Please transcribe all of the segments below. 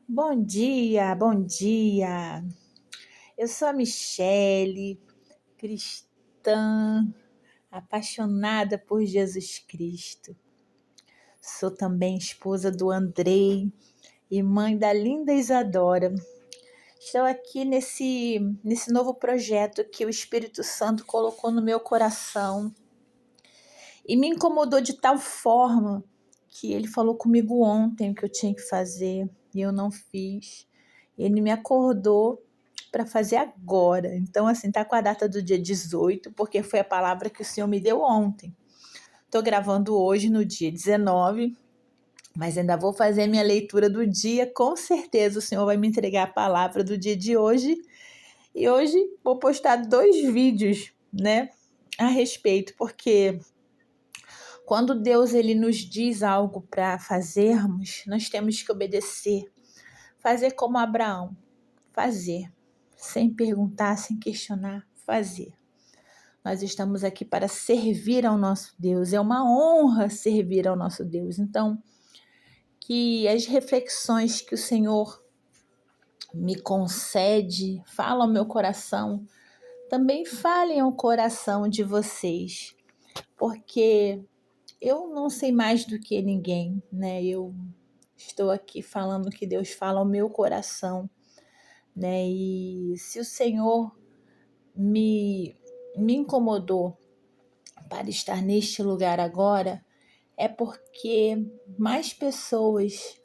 Bom dia, bom dia. Eu sou a Michele, cristã, apaixonada por Jesus Cristo. Sou também esposa do Andrei e mãe da linda Isadora. Estou aqui nesse novo projeto que o Espírito Santo colocou no meu coração e me incomodou de tal forma que ele falou comigo ontem o que eu tinha que fazer e eu não fiz. Ele me acordou para fazer agora. Então, assim, tá com a data do dia 18, porque foi a palavra que o Senhor me deu ontem. Tô gravando hoje, no dia 19, mas ainda vou fazer a minha leitura do dia. Com certeza o Senhor vai me entregar a palavra do dia de hoje. E hoje vou postar 2 vídeos, né, a respeito, porque quando Deus ele nos diz algo para fazermos, nós temos que obedecer. Fazer como Abraão, fazer, sem perguntar, sem questionar, fazer. Nós estamos aqui para servir ao nosso Deus, é uma honra servir ao nosso Deus. Então, que as reflexões que o Senhor me concede, fala ao meu coração, também falem ao coração de vocês, porque eu não sei mais do que ninguém, né? Eu estou aqui falando que Deus fala ao meu coração, né? E se o Senhor me incomodou para estar neste lugar agora, é porque mais pessoas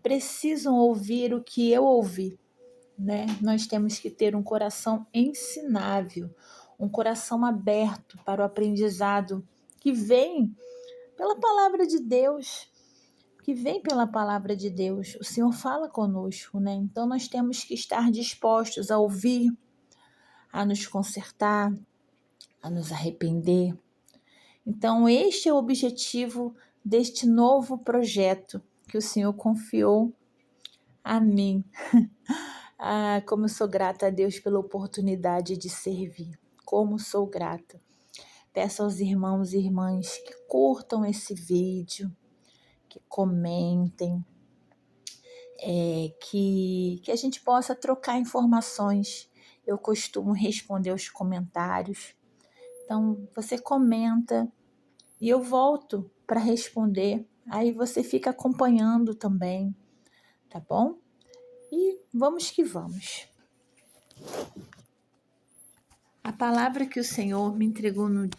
precisam ouvir o que eu ouvi, né? Nós temos que ter um coração ensinável, um coração aberto para o aprendizado que vem pela palavra de Deus, que vem pela palavra de Deus. O Senhor fala conosco, né? Então nós temos que estar dispostos a ouvir, a nos consertar, a nos arrepender. Então, este é o objetivo deste novo projeto que o Senhor confiou a mim. Como eu sou grata a Deus pela oportunidade de servir. Como sou grata. Peço aos irmãos e irmãs que curtam esse vídeo, que comentem, que a gente possa trocar informações. Eu costumo responder os comentários. Então, você comenta e eu volto para responder. Aí você fica acompanhando também, tá bom? E vamos que vamos. A palavra que o Senhor me entregou no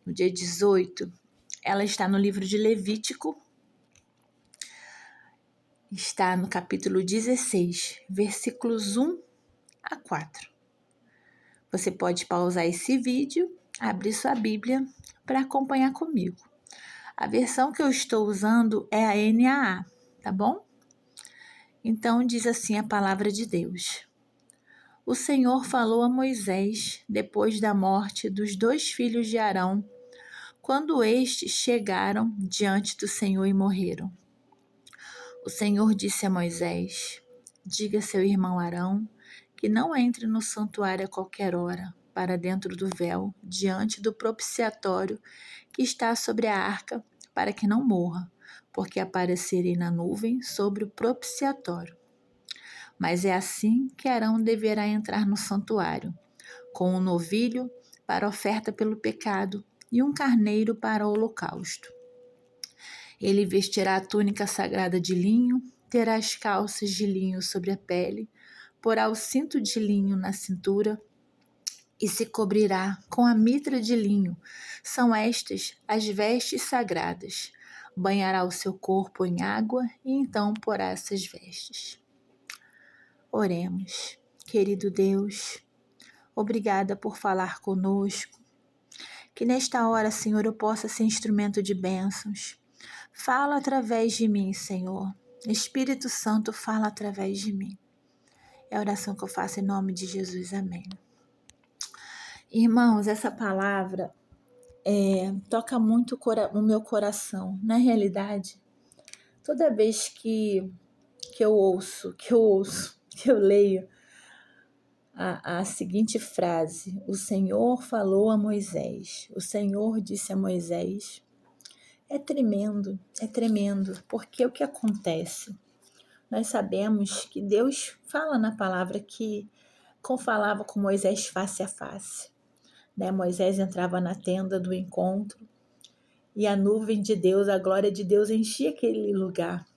dia 18, ela está no livro de Levítico, está no capítulo 16, versículos 1 a 4. Você pode pausar esse vídeo, abrir sua Bíblia para acompanhar comigo. A versão que eu estou usando é a NAA, tá bom? Então diz assim a palavra de Deus. O Senhor falou a Moisés depois da morte dos 2 filhos de Arão, quando estes chegaram diante do Senhor e morreram. O Senhor disse a Moisés: diga a seu irmão Arão que não entre no santuário a qualquer hora, para dentro do véu, diante do propiciatório que está sobre a arca, para que não morra, porque aparecerei na nuvem sobre o propiciatório. Mas é assim que Arão deverá entrar no santuário, com um novilho para oferta pelo pecado e um carneiro para o holocausto. Ele vestirá a túnica sagrada de linho, terá as calças de linho sobre a pele, porá o cinto de linho na cintura e se cobrirá com a mitra de linho. São estas as vestes sagradas. Banhará o seu corpo em água e então porá essas vestes. Oremos. Querido Deus, obrigada por falar conosco. Que nesta hora, Senhor, eu possa ser instrumento de bênçãos. Fala através de mim, Senhor. Espírito Santo, fala através de mim. É a oração que eu faço em nome de Jesus. Amém. Irmãos, essa palavra toca muito o meu coração. Na realidade, toda vez que eu leio a seguinte frase: o Senhor falou a Moisés, o Senhor disse a Moisés, é tremendo, porque o que acontece? Nós sabemos que Deus fala na palavra que falava com Moisés face a face, né? Moisés entrava na tenda do encontro e a nuvem de Deus, a glória de Deus enchia aquele lugar,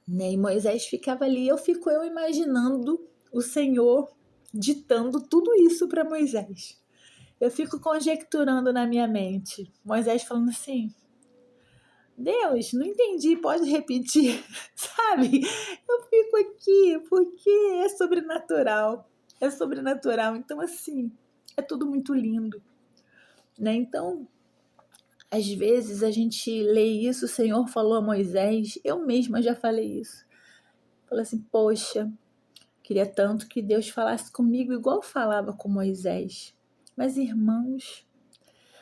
né? E Moisés ficava ali, eu imaginando o Senhor ditando tudo isso para Moisés. Eu fico conjecturando na minha mente, Moisés falando assim: Deus, não entendi, pode repetir, sabe? Eu fico aqui porque é sobrenatural, Então, assim, é tudo muito lindo, né? Então, às vezes a gente lê isso, o Senhor falou a Moisés, eu mesma já falei isso. Falei assim, poxa, queria tanto que Deus falasse comigo igual falava com Moisés. Mas, irmãos,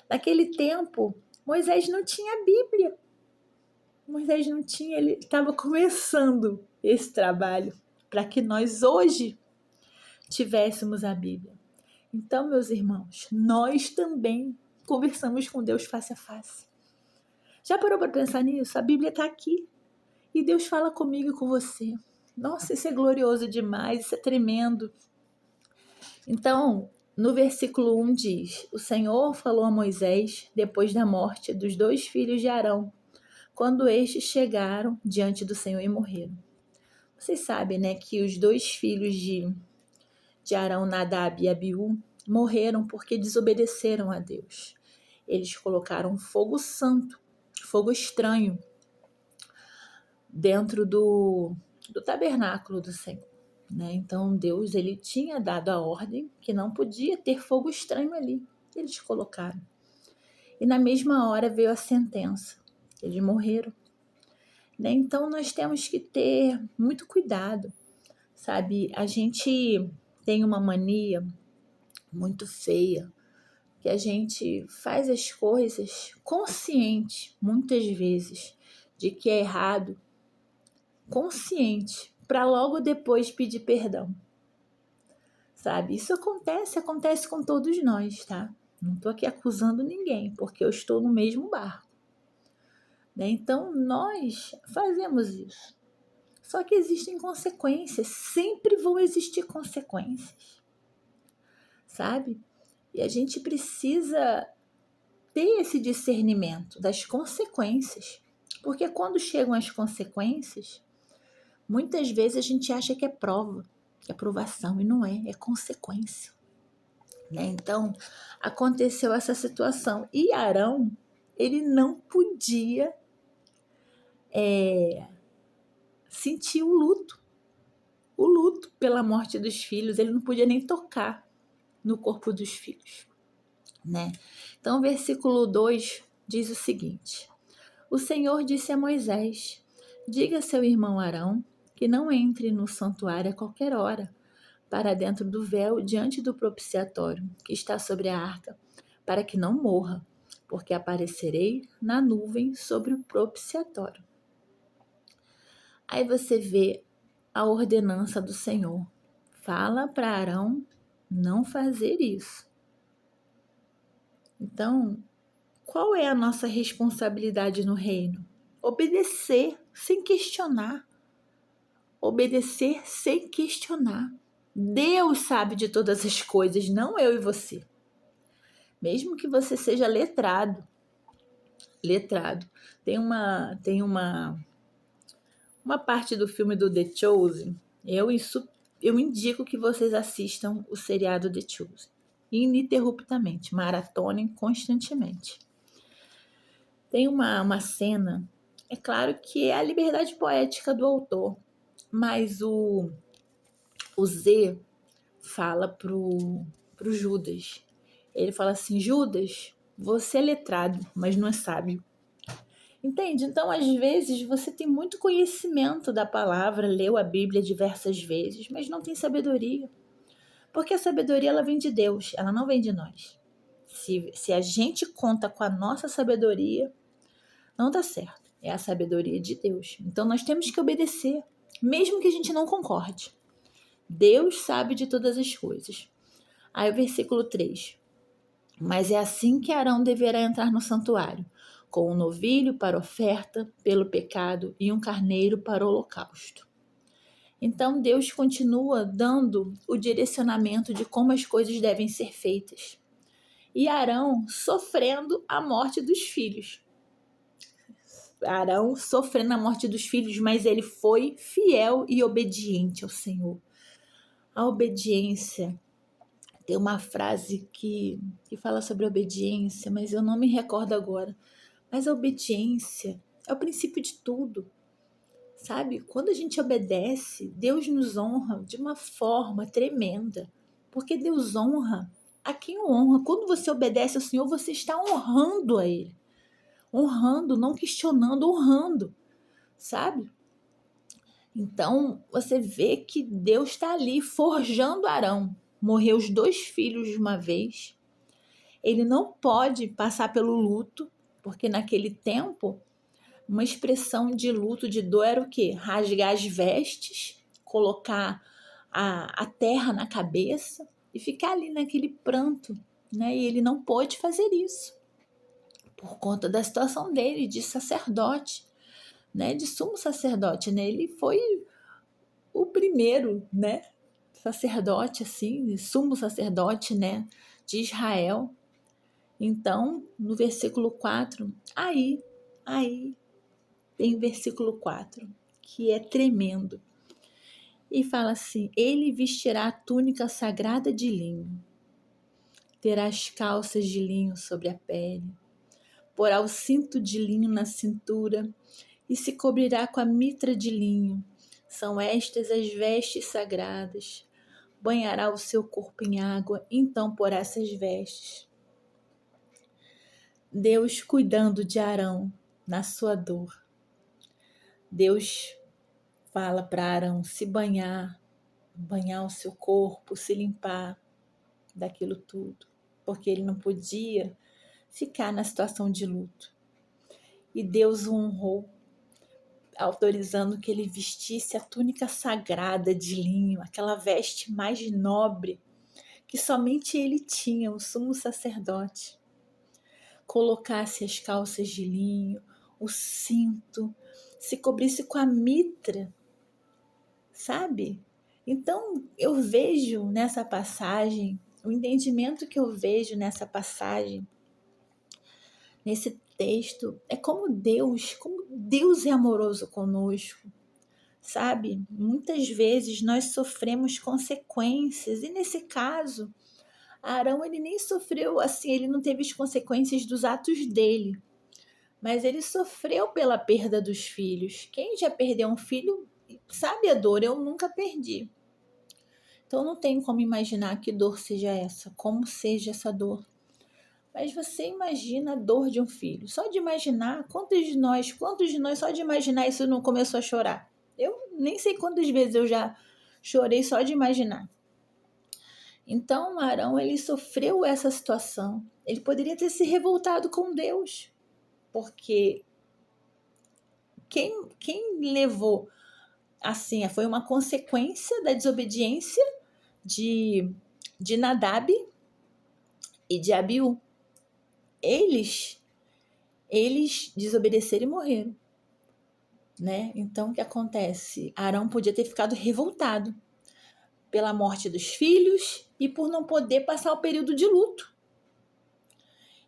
naquele tempo, Moisés não tinha Bíblia. Moisés não tinha, ele estava começando esse trabalho para que nós hoje tivéssemos a Bíblia. Então, meus irmãos, nós também conversamos com Deus face a face. Já parou para pensar nisso? A Bíblia está aqui e Deus fala comigo e com você. Nossa, isso é glorioso demais, isso é tremendo. Então, no versículo 1 diz: O Senhor falou a Moisés depois da morte dos 2 filhos de Arão, quando estes chegaram diante do Senhor e morreram. Vocês sabem, né, que os 2 filhos de Arão, Nadab e Abiú, morreram porque desobedeceram a Deus. Eles colocaram fogo santo, fogo estranho, dentro do tabernáculo do Senhor, né? Então Deus, ele tinha dado a ordem que não podia ter fogo estranho ali. Eles colocaram. E na mesma hora veio a sentença. Eles morreram. Né? Então nós temos que ter muito cuidado, sabe? A gente tem uma mania muito feia, que a gente faz as coisas consciente, muitas vezes, de que é errado, consciente, para logo depois pedir perdão, sabe? Isso acontece com todos nós, tá? Não estou aqui acusando ninguém, porque eu estou no mesmo barco, né? Então, nós fazemos isso. Só que existem consequências, sempre vão existir consequências, sabe? E a gente precisa ter esse discernimento das consequências, porque quando chegam as consequências, muitas vezes a gente acha que é prova, que é aprovação, e não é, é consequência. Né? Então, aconteceu essa situação. E Arão, ele não podia sentir o luto pela morte dos filhos, ele não podia nem tocar no corpo dos filhos. Né? Então, o versículo 2 diz o seguinte: O Senhor disse a Moisés: Diga a seu irmão Arão que não entre no santuário a qualquer hora, para dentro do véu diante do propiciatório, que está sobre a arca, para que não morra, porque aparecerei na nuvem sobre o propiciatório. Aí você vê a ordenança do Senhor. Fala para Arão não fazer isso. Então, qual é a nossa responsabilidade no reino? Obedecer sem questionar. Obedecer sem questionar. Deus sabe de todas as coisas, não eu e você. Mesmo que você seja letrado. Tem uma parte do filme do The Chosen. Eu indico que vocês assistam o seriado The Chosen. Ininterruptamente, maratonem constantemente. Tem uma cena, é claro que é a liberdade poética do autor, mas o Z fala pro Judas. Ele fala assim: Judas, você é letrado, mas não é sábio. Entende? Então, às vezes, você tem muito conhecimento da palavra, leu a Bíblia diversas vezes, mas não tem sabedoria. Porque a sabedoria, ela vem de Deus, ela não vem de nós. Se a gente conta com a nossa sabedoria, não dá certo. É a sabedoria de Deus. Então, nós temos que obedecer, mesmo que a gente não concorde. Deus sabe de todas as coisas. Aí o versículo 3. Mas é assim que Arão deverá entrar no santuário, com um novilho para oferta pelo pecado e um carneiro para o holocausto. Então Deus continua dando o direcionamento de como as coisas devem ser feitas. E Arão sofrendo a morte dos filhos. Arão sofrendo a morte dos filhos, mas ele foi fiel e obediente ao Senhor. A obediência, tem uma frase que fala sobre obediência, mas eu não me recordo agora. Mas a obediência é o princípio de tudo, sabe? Quando a gente obedece, Deus nos honra de uma forma tremenda, porque Deus honra a quem o honra. Quando você obedece ao Senhor, você está honrando a Ele. Honrando, não questionando, honrando, sabe? Então, você vê que Deus está ali forjando Arão. Morreu os 2 filhos de uma vez. Ele não pode passar pelo luto, porque naquele tempo, uma expressão de luto, de dor, era o quê? Rasgar as vestes, colocar a terra na cabeça e ficar ali naquele pranto, né? E ele não pôde fazer isso, por conta da situação dele, de sacerdote, né? De sumo sacerdote, né? Ele foi o primeiro, né? Sacerdote, assim, sumo sacerdote, né? De Israel. Então, no versículo 4, aí tem o versículo 4, que é tremendo. E fala assim: ele vestirá a túnica sagrada de linho, terá as calças de linho sobre a pele, porá o cinto de linho na cintura e se cobrirá com a mitra de linho. São estas as vestes sagradas. Banhará o seu corpo em água, então porá essas vestes. Deus cuidando de Arão na sua dor. Deus fala para Arão se banhar o seu corpo, se limpar daquilo tudo, porque ele não podia ficar na situação de luto. E Deus o honrou, autorizando que ele vestisse a túnica sagrada de linho, aquela veste mais nobre que somente ele tinha, o sumo sacerdote. Colocasse as calças de linho, o cinto, se cobrisse com a mitra, sabe? Então, eu vejo nessa passagem, o entendimento que eu vejo nessa passagem, nesse texto, é como Deus é amoroso conosco, sabe? Muitas vezes nós sofremos consequências, e nesse caso, Arão, ele nem sofreu assim, ele não teve as consequências dos atos dele, mas ele sofreu pela perda dos filhos. Quem já perdeu um filho sabe a dor, eu nunca perdi. Então não tem como imaginar que dor seja essa, como seja essa dor. Mas você imagina a dor de um filho. Só de imaginar, quantos de nós, só de imaginar isso não começou a chorar? Eu nem sei quantas vezes eu já chorei só de imaginar. Então Arão, ele sofreu essa situação. Ele poderia ter se revoltado com Deus, porque quem levou assim, foi uma consequência da desobediência de Nadab e de Abiú. Eles desobedeceram e morreram, né? Então, o que acontece? Arão podia ter ficado revoltado pela morte dos filhos e por não poder passar o período de luto.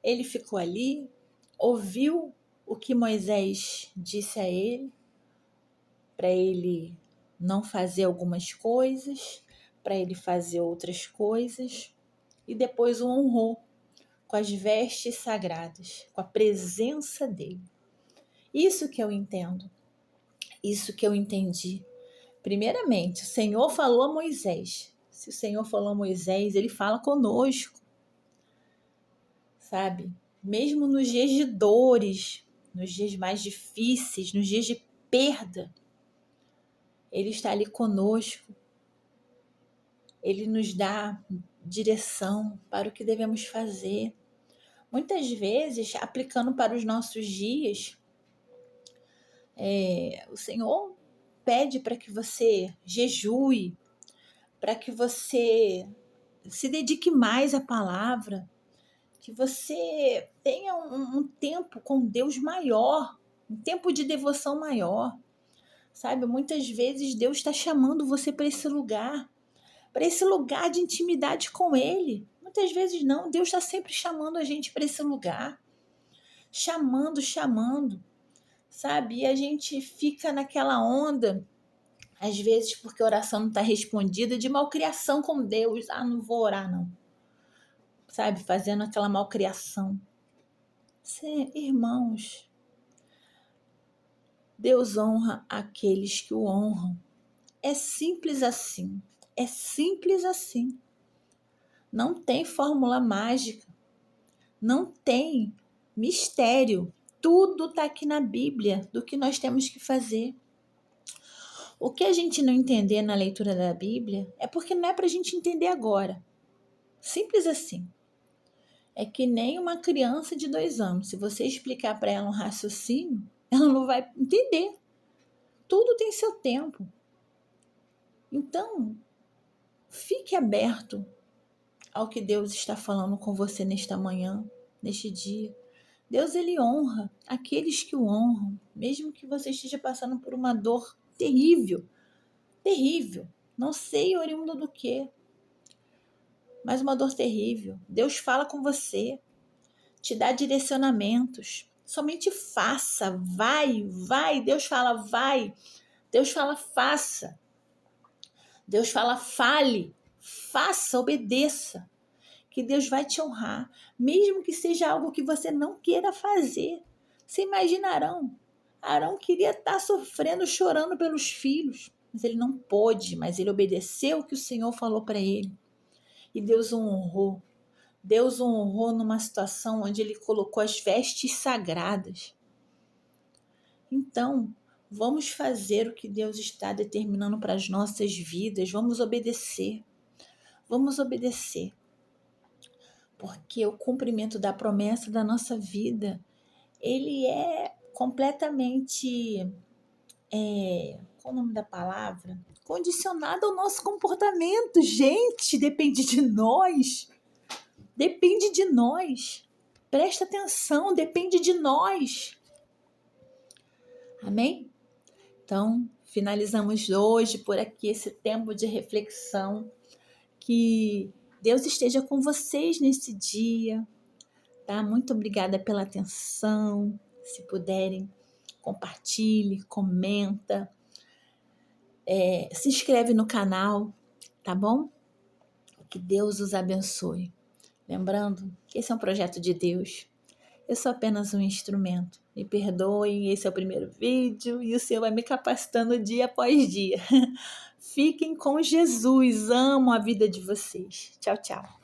Ele ficou ali, ouviu o que Moisés disse a ele, para ele não fazer algumas coisas, para ele fazer outras coisas, e depois o honrou com as vestes sagradas, com a presença dele. Isso que eu entendo, isso que eu entendi. Primeiramente, o Senhor falou a Moisés. Se o Senhor falou a Moisés, ele fala conosco, sabe? Mesmo nos dias de dores, nos dias mais difíceis, nos dias de perda, ele está ali conosco. Ele nos dá direção para o que devemos fazer. Muitas vezes, aplicando para os nossos dias, o Senhor pede para que você jejue, para que você se dedique mais à palavra, que você tenha um tempo com Deus maior, um tempo de devoção maior, sabe? Muitas vezes Deus está chamando você para esse lugar de intimidade com Ele. Muitas vezes não, Deus está sempre chamando a gente para esse lugar, chamando, sabe? E a gente fica naquela onda, às vezes porque a oração não está respondida, de malcriação com Deus. Ah, não vou orar não, sabe? Fazendo aquela malcriação. Sim, irmãos, Deus honra aqueles que o honram. É simples assim. É simples assim. Não tem fórmula mágica. Não tem mistério. Tudo está aqui na Bíblia do que nós temos que fazer. O que a gente não entender na leitura da Bíblia é porque não é para a gente entender agora. Simples assim. É que nem uma criança de 2 anos. Se você explicar para ela um raciocínio, ela não vai entender. Tudo tem seu tempo. Então, fique aberto ao que Deus está falando com você nesta manhã, neste dia. Deus, ele honra aqueles que o honram, mesmo que você esteja passando por uma dor terrível, terrível. Não sei oriundo do que, mas uma dor terrível. Deus fala com você, te dá direcionamentos. Somente faça, vai. Deus fala, vai. Deus fala, faça. Deus fala, fale, faça, obedeça, que Deus vai te honrar, mesmo que seja algo que você não queira fazer. Você imagina Arão? Arão queria estar sofrendo, chorando pelos filhos, mas ele não pôde, mas ele obedeceu o que o Senhor falou para ele. E Deus o honrou. Deus o honrou numa situação onde ele colocou as vestes sagradas. Então, vamos fazer o que Deus está determinando para as nossas vidas. Vamos obedecer. Vamos obedecer. Porque o cumprimento da promessa da nossa vida, ele é completamente, qual o nome da palavra? Condicionado ao nosso comportamento. Gente, depende de nós. Depende de nós. Presta atenção, depende de nós. Amém? Então, finalizamos hoje por aqui esse tempo de reflexão. Que Deus esteja com vocês nesse dia, tá? Muito obrigada pela atenção. Se puderem, compartilhe, comenta, se inscreve no canal, tá bom? Que Deus os abençoe. Lembrando que esse é um projeto de Deus. Eu sou apenas um instrumento. Me perdoem, esse é o primeiro vídeo e o Senhor vai me capacitando dia após dia. Fiquem com Jesus, amo a vida de vocês. Tchau, tchau.